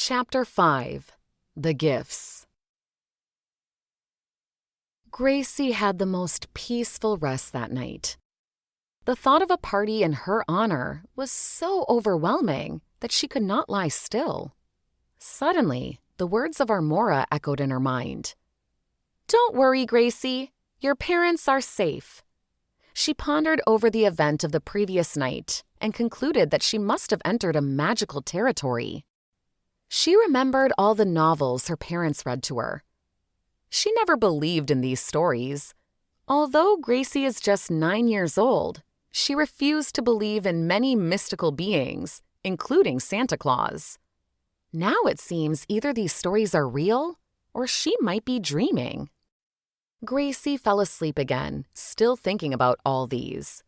Chapter 5. The Gifts. Gracie had the most peaceful rest that night. The thought of a party in her honor was so overwhelming that she could not lie still. Suddenly, the words of Armora echoed in her mind. "Don't worry, Gracie. Your parents are safe." She pondered over the event of the previous night and concluded that she must have entered a magical territory. She remembered all the novels her parents read to her. She never believed in these stories. Although Gracie is just 9 years old, she refused to believe in many mystical beings, including Santa Claus. Now it seems either these stories are real or she might be dreaming. Gracie fell asleep again, still thinking about all these.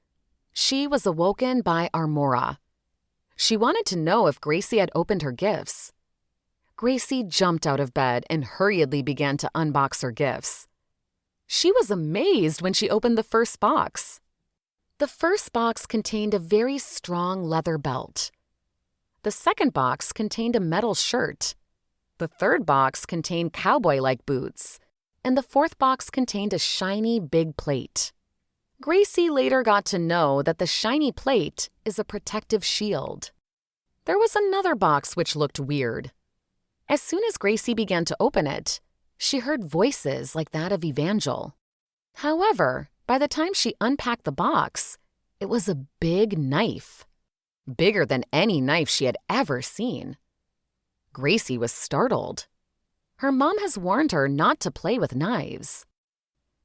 She was awoken by Armora. She wanted to know if Gracie had opened her gifts. Gracie jumped out of bed and hurriedly began to unbox her gifts. She was amazed when she opened the first box. The first box contained a very strong leather belt. The second box contained a metal shirt. The third box contained cowboy-like boots. And the fourth box contained a shiny big plate. Gracie later got to know that the shiny plate is a protective shield. There was another box which looked weird. As soon as Gracie began to open it, she heard voices like that of Evangel. However, by the time she unpacked the box, it was a big knife. Bigger than any knife she had ever seen. Gracie was startled. Her mom has warned her not to play with knives.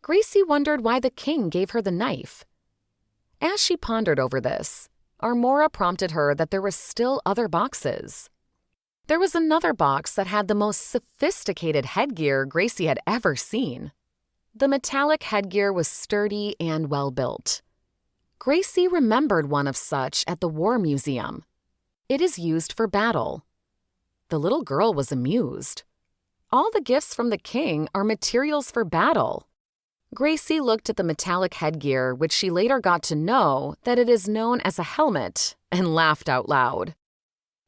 Gracie wondered why the king gave her the knife. As she pondered over this, Armora prompted her that there were still other boxes. There was another box that had the most sophisticated headgear Gracie had ever seen. The metallic headgear was sturdy and well-built. Gracie remembered one of such at the War Museum. It is used for battle. The little girl was amused. All the gifts from the king are materials for battle. Gracie looked at the metallic headgear, which she later got to know that it is known as a helmet, and laughed out loud.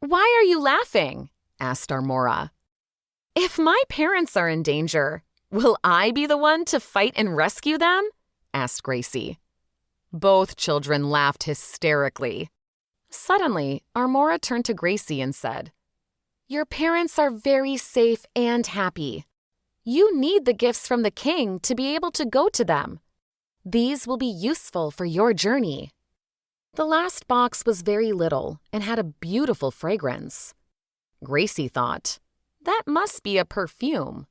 "Why are you laughing?" asked Armora. "If my parents are in danger, will I be the one to fight and rescue them?" asked Gracie. Both children laughed hysterically. Suddenly, Armora turned to Gracie and said, "Your parents are very safe and happy. You need the gifts from the king to be able to go to them. These will be useful for your journey." The last box was very little and had a beautiful fragrance. Gracie thought, that must be a perfume.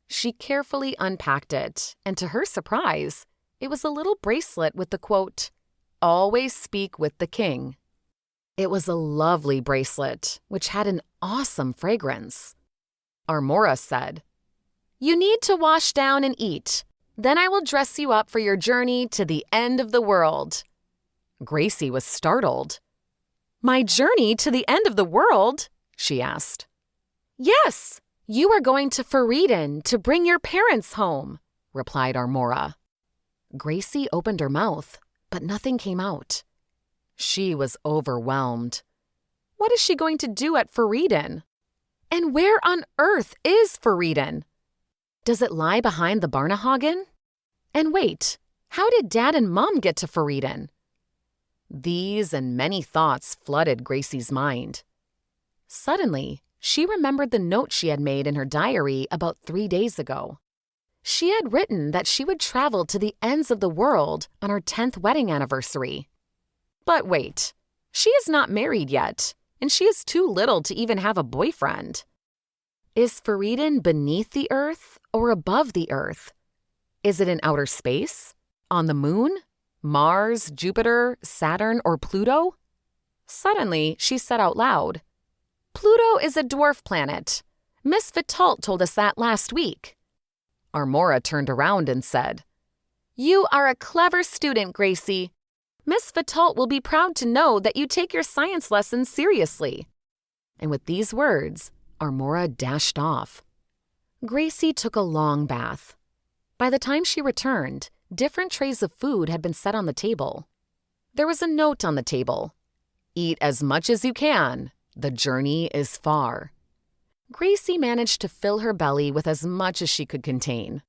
She carefully unpacked it, and to her surprise, it was a little bracelet with the quote, "Always speak with the king." It was a lovely bracelet, which had an awesome fragrance. Armora said, "You need to wash down and eat. Then I will dress you up for your journey to the end of the world." Gracie was startled. "My journey to the end of the world?" she asked. "Yes, you are going to Foreden to bring your parents home," replied Armora. Gracie opened her mouth, but nothing came out. She was overwhelmed. What is she going to do at Foreden? And where on earth is Foreden? Does it lie behind the Barnahagen? And wait, how did Dad and Mom get to Foreden? These and many thoughts flooded Gracie's mind. Suddenly, she remembered the note she had made in her diary about 3 days ago. She had written that she would travel to the ends of the world on her 10th wedding anniversary. But wait, she is not married yet, and she is too little to even have a boyfriend. Is Foreden beneath the earth or above the earth? Is it in outer space? On the moon? Mars, Jupiter, Saturn, or Pluto? Suddenly, she said out loud, "Pluto is a dwarf planet. Miss Vitault told us that last week." Armora turned around and said, "You are a clever student, Gracie. Miss Vitault will be proud to know that you take your science lessons seriously." And with these words, Armora dashed off. Gracie took a long bath. By the time she returned, different trays of food had been set on the table. There was a note on the table. "Eat as much as you can. The journey is far." Gracie managed to fill her belly with as much as she could contain.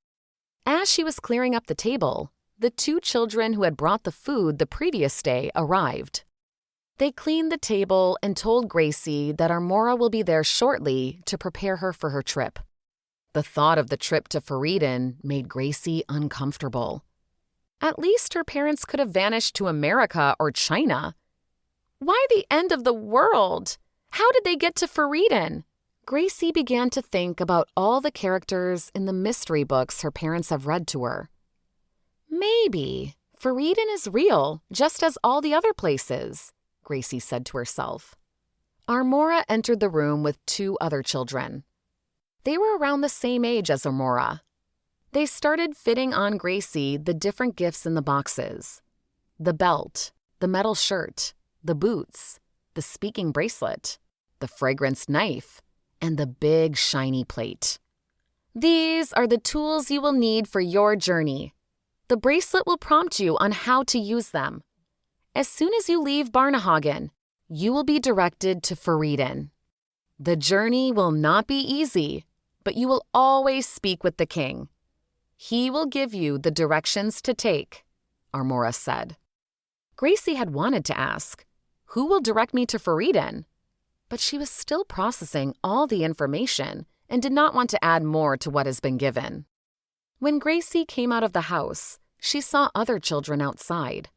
As she was clearing up the table, the 2 children who had brought the food the previous day arrived. They cleaned the table and told Gracie that Armora will be there shortly to prepare her for her trip. The thought of the trip to Foreden made Gracie uncomfortable. At least her parents could have vanished to America or China. Why the end of the world? How did they get to Foreden? Gracie began to think about all the characters in the mystery books her parents have read to her. Maybe Foreden is real, just as all the other places, Gracie said to herself. Armora entered the room with 2 other children. They were around the same age as Armora. They started fitting on Gracie the different gifts in the boxes. The belt, the metal shirt, the boots, the speaking bracelet, the fragrance knife, and the big shiny plate. These are the tools you will need for your journey. The bracelet will prompt you on how to use them. As soon as you leave Barnahagen, you will be directed to Foreden. The journey will not be easy, but you will always speak with the king. He will give you the directions to take, Armora said. Gracie had wanted to ask, "Who will direct me to Foreden?" But she was still processing all the information and did not want to add more to what has been given. When Gracie came out of the house, she saw other children outside.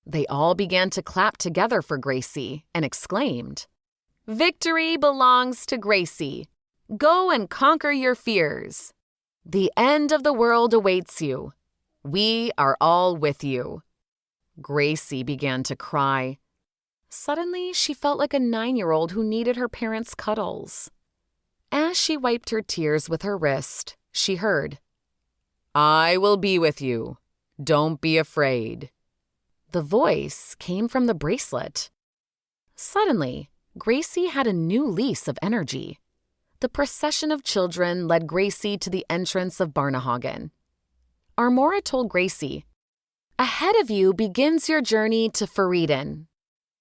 They all began to clap together for Gracie and exclaimed, "Victory belongs to Gracie. Go and conquer your fears. The end of the world awaits you. We are all with you." Gracie began to cry. Suddenly, she felt like a 9-year-old who needed her parents' cuddles. As she wiped her tears with her wrist, she heard, "I will be with you. Don't be afraid." The voice came from the bracelet. Suddenly, Gracie had a new lease of energy. The procession of children led Gracie to the entrance of Barnahagen. Armora told Gracie, "Ahead of you begins your journey to Foreden.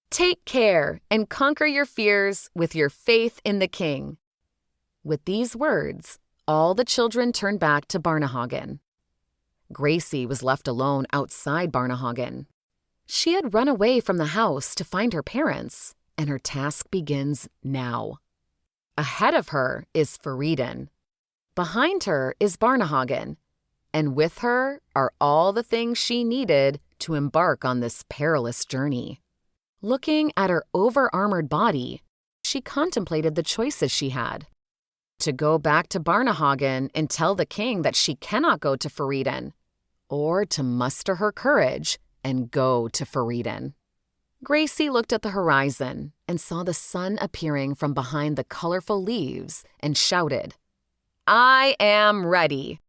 Take care and conquer your fears with your faith in the king." With these words, all the children turned back to Barnahagen. Gracie was left alone outside Barnahagen. She had run away from the house to find her parents, and her task begins now. Ahead of her is Foreden. Behind her is Barnahagen, and with her are all the things she needed to embark on this perilous journey. Looking at her over-armored body, she contemplated the choices she had. To go back to Barnahagen and tell the king that she cannot go to Foreden, or to muster her courage and go to Foreden. Gracie looked at the horizon and saw the sun appearing from behind the colorful leaves and shouted, "I am ready."